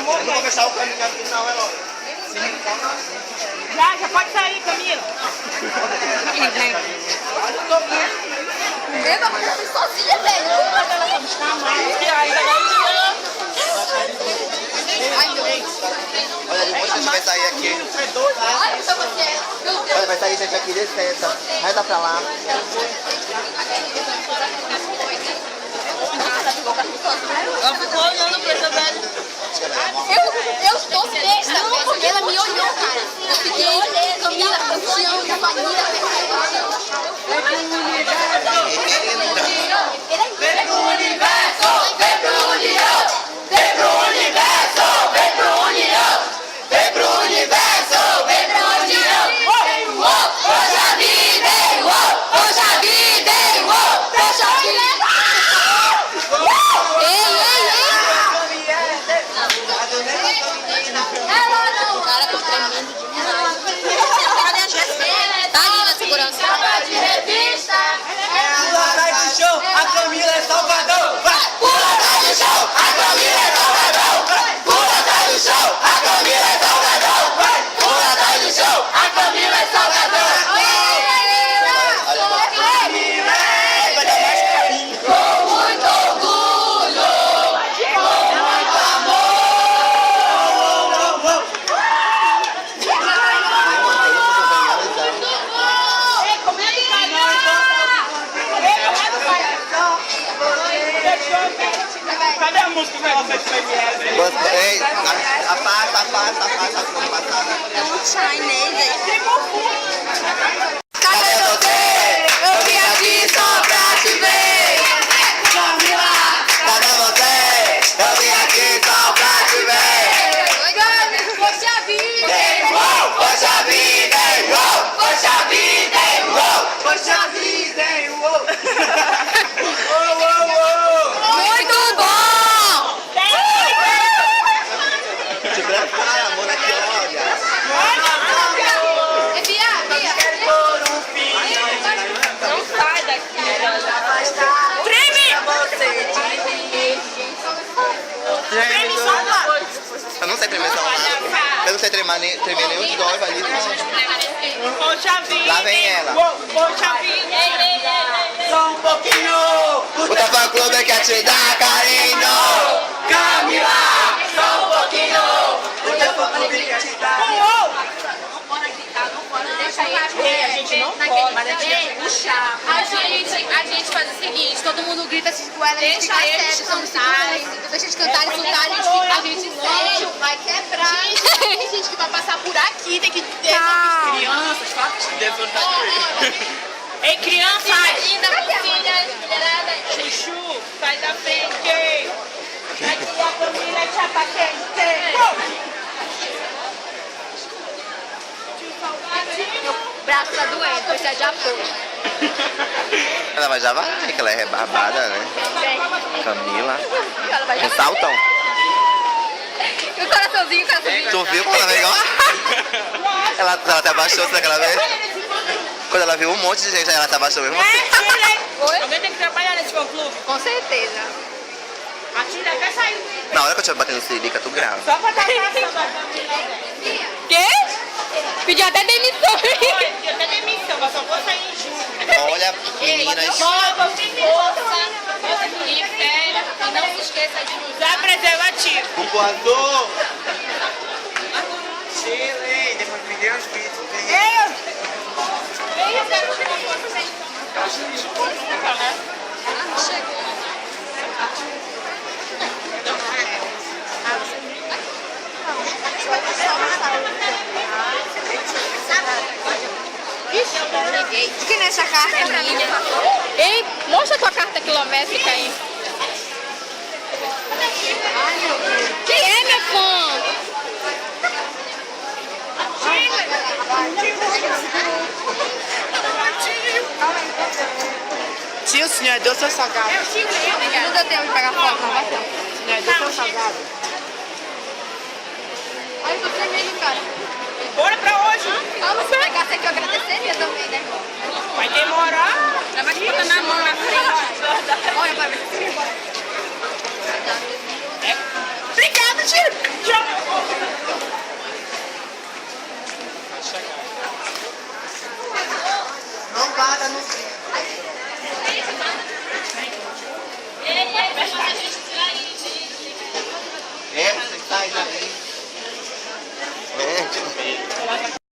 Eu não vou fechar o caminho aqui não, é logo. Já pode sair, Camila. Eu fui sozinha, velho. Olha ali, muita gente vai sair aqui. Olha, então você. Meu Deus. Olha, vai sair gente aqui, licença. Vai dar pra lá. Ela ficou olhando pra essa velha. Eu estou besta, velho. Ela me olhou, cara. Eu fiquei, Camila, eu te amo, família. Vem pro universo, vem pro união. Vem pro universo, vem pro união. Vem pro universo, vem pro união. Poxa vida, poxa vida, poxa vida. Cara, tô tremendo demais. Cadê a Jéssica? Tá ali na segurança. De revista. Pula atrás do chão, a Camila é Salvador. Vai! Pula atrás do chão, a Camila é Salvador. Vai! Pula atrás do chão, a Camila é Salvador. Vai! Pula atrás do chão, a Camila é Salvador. Com muito orgulho, com muito Cadê a música que vocês fizeram? Ei, afasta, não passar. Shine nele. Cadê você? Eu vim aqui só pra te ver. Camila, cadê você? Eu vim aqui só pra te ver. Poxa vida! Poxa vida, poxa vida, poxa vida, Muito bom! te prepara, amor, aqui, olha. Bia. Não sai daqui. Treme! Treme só um lado. Eu não sei tremer só um lado. Eu não sei tremer nem os dois ali. Poxa vida. Lá vem ela. Poxa vida. Só um pouquinho. O teu fã clube quer te dar carinho. Camila, só um pouquinho. O teu fã clube quer te dar. A gente não pode, mas a gente vai puxar. A gente faz o seguinte, todo mundo grita assim com ela, a gente fica sério, somos cantarem, deixa eles cantarem, soltarem, a gente sério, vai quebrar. Tem gente que vai passar por aqui, tem que ter Crianças, fala que Deus tá Ei, criança! Chuchu, sai da frente! Aqui a família é chapa quente! Meu braço tá doendo, precisa de apoio. Ela vai já vai, que ela é rebarbada, né? Camila. Ela vai Um saltão. E o coraçãozinho. Tu viu quando ela veio igual? Ela até abaixou daquela vez. Quando ela viu um monte de gente, aí ela se abaixou mesmo. Oi? Alguém tem que trabalhar nesse fã-clube. Com certeza. A Tina quer sair. Na hora que eu estiver batendo sirica, tu grava. Só pra estar passando a família. Quê? Pediu até demissão. Eu até demissão, mas só vou sair em julho. Olha, meninas. Força, e fé, e não se esqueça de usar preservativo. O voador. Chile, depois me deu os beats. De quem é essa carta? É minha. Ei, mostra a tua carta quilométrica aí. Quem é, meu fã? Tio, senhor, deu seu salgado. Não deu tempo de pegar foto, não vai ter. Senhor, deu seu salgado. Ai, eu tô tremendo, cara. Bora pra hoje. Ah, você pegasse aqui, eu agradeceria também, né? Vai demorar. Já vai te botar na mão na frente. Olha, vai ver. Obrigada, tio. Tchau. espada no Vai fazer a gente tirar isso. É, você sai daí. É, tipo...